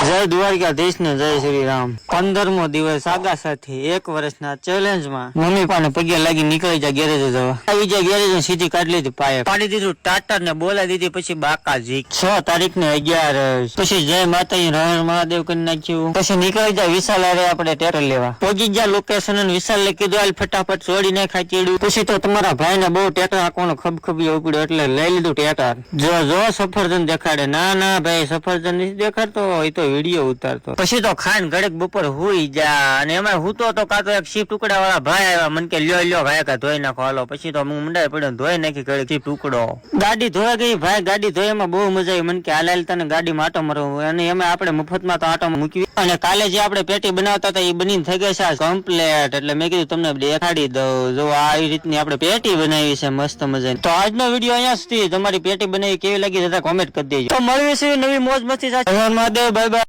જય દ્વારકાધીશ ને જય શ્રી રામ। 15મો દિવસ આગા સાથે 1 વર્ષના ચેલેન્જમાં મમ્મી પાને પગે લાગી નીકળી જા ગેરેજ જવા। આવી જાય ગેરેજ સીધી કાઢી લીધી પાયે પાડી દીધું ટાટર ને બોલાવી દીધી। પછી બાકાજી 6 તારીખ ને 11 પછી જય માતાજી રણ મહાદેવ કરી નાખ્યું। પછી નીકળી જાય વિશાલ હારે આપણે ટ્રેક્ટર લેવા પહોંચી ગયા લોકેશન અને વિશાલ ને કીધું હાલ ફટાફટ છોડી નાખાય ચીડું। પછી તો તમારા ભાઈ ને બહુ ટ્રેક્ટર આંકવાનો ખબખબી ઉપડ્યો એટલે લઈ લીધું ટ્રેક્ટર। જો સફરજન દેખાડે ના ના ભાઈ સફરજન નથી દેખાડતો એ તો વિડીયો ઉતારતો। પછી તો ખાન ઘડીક બપોર હુઈ જા અને એમાં હું તો કાતો એક શીપ ટુકડા વાળા ભાઈ આવ્યા મને કે લ્યો ભાઈ કા ધોઈ નાખો હાલો। પછી તો હું મંડાઈ પડ્યો ધોઈ નાખી ઘડીક શીપ ટુકડો ગાડી ધોઈ ગઈ ભાઈ ગાડી ધોઈ એમાં બહુ મજા આવી મને કે હાલ તને ગાડીમાં આટો મારવો અને એમાં આપણે મફતમાં તો આટો મૂકી અને કાલે જે આપણે પેટી બનાવતા હતા એ બનીને થઈ ગઈ છે કમ્પ્લીટ। એટલે મેં કીધું તમને દેખાડી દઉં જો આવી રીતની આપણે પેટી બનાવી છે મસ્ત મજાની। તો આજનો વિડીયો અહીંયા સુધી તમારી પેટી બનાવી કેવી લાગી જતા કોમેન્ટ કરી દેજો। તો મળવી છે નવી મોજ મસ્તી સાથે મહાદેવ બાય બાય।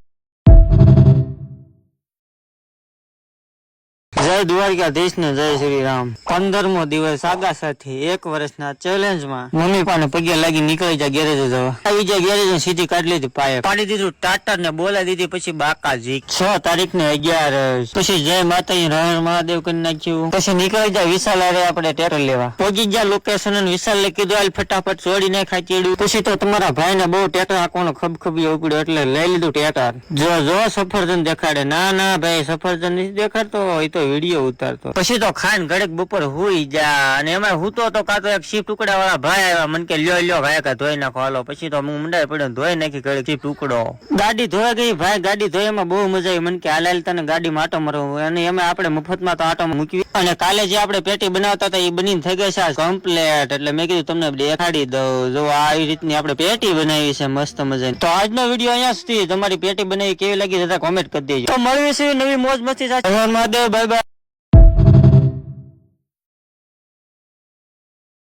જય દ્વારકાધીશ ને જય શ્રી રામ। 15મો દિવસ આગા સાથે 1 વર્ષના ચેલેન્જમાં મમ્મી પાને પગે લાગી નીકળી જા ગેરેજ જવા। આવી જાય ગેરેજ સીધી કાઢી લીધી પાયે પાડી દીધું ટાટર ને બોલાવી દીધી। પછી બાકાજી 6 તારીખ ને 11 પછી જય માતાજી રણ મહાદેવ કરી નાખ્યું। પછી નીકળી જાય વિશાલ હારે આપણે ટ્રેક્ટર લેવા પહોંચી ગયા લોકેશન અને વિશાલ ને કીધું હાલ ફટાફટ છોડી નાખાય ચીડું। પછી તો તમારા ભાઈ ને બહુ ટ્રેક્ટર આંકવાનો ખબખબી ઉપડ્યો એટલે લઈ લીધું ટ્રેક્ટર। જો સફરજન દેખાડે ના ના ભાઈ સફરજન નથી દેખાડતો એ તો વિડીયો ઉતારતો। પછી તો ખાન ઘડીક બપોર હુઈ જા અને એમાં હું તો કાતો એક શીપ ટુકડા વાળા ભાઈ આવ્યા મને કે લ્યો ભાઈ કા ધોઈ નાખો હાલો। પછી તો હું મંડાઈ પડ્યો ધોઈ નાખી ઘડીક શીપ ટુકડો ગાડી ધોઈ ગઈ ભાઈ ગાડી ધોઈ એમાં બહુ મજા આવી મને કે હાલ તને ગાડીમાં આટો મારવો અને એમાં આપણે મફતમાં તો આટો મૂકી અને કાલે જે આપણે પેટી બનાવતા હતા એ બનીને થઈ ગઈ છે કમ્પ્લીટ। એટલે મેં કીધું તમને દેખાડી દઉં જો આવી રીતની આપણે પેટી બનાવી છે મસ્ત મજાની। તો આજનો વિડીયો અહીંયા સુધી તમારી પેટી બનાવી કેવી લાગી જતા કોમેન્ટ કરી દેજો। તો મળવી છે નવી મોજ મસ્તી સાથે મહાદેવ બાય બાય।